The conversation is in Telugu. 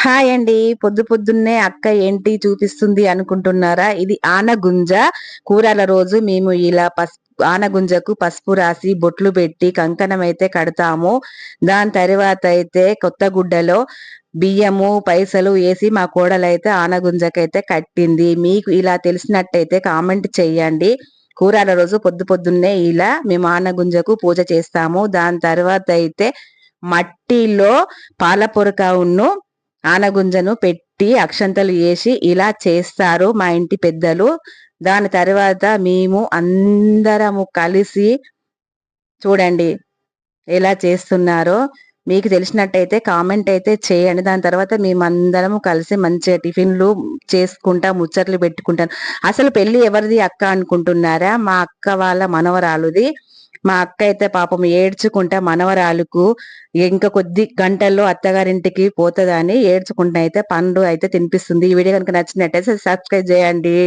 హాయ్ అండి. పొద్దున్నే అక్క ఏంటి చూపిస్తుంది అనుకుంటున్నారా? ఇది ఆనగుంజ. కూరల రోజు మేము ఇలా ఆనగుంజకు పసుపు రాసి, బొట్లు పెట్టి, కంకణం అయితే కడతాము. దాని తర్వాత అయితే కొత్త గుడ్డలో బియ్యము, పైసలు ఏసి మా కోడలైతే ఆనగుంజకైతే కట్టింది. మీకు ఇలా తెలిసినట్టయితే కామెంట్ చెయ్యండి. కూరల రోజు పొద్దున్నే ఇలా మేము ఆనగుంజకు పూజ చేస్తాము. దాని తర్వాత అయితే మట్టిలో పాలపొరకను ఆనగుంజను పెట్టి అక్షంతలు వేసి ఇలా చేస్తారు మా ఇంటి పెద్దలు. దాని తర్వాత మేము అందరము కలిసి చూడండి ఎలా చేస్తున్నారో. మీకు తెలిసినట్టయితే కామెంట్ అయితే చేయండి. దాని తర్వాత మేమందరము కలిసి మంచిగా టిఫిన్లు చేసుకుంటా ముచ్చట్లు పెట్టుకుంటాను. అసలు పెళ్లి ఎవరిది అక్క అనుకుంటున్నారా? మా అక్క వాళ్ళ మనవరాలుది. మా అక్క అయితే పాపం ఏడ్చుకుంటా మనవరాలుకు ఇంకా కొద్ది గంటల్లో అత్తగారింటికి పోతుందని ఏడ్చుకుంటా అయితే పండు అయితే తినిపిస్తుంది. ఈ వీడియో కనుక నచ్చినట్టయితే సబ్స్క్రైబ్ చేయండి.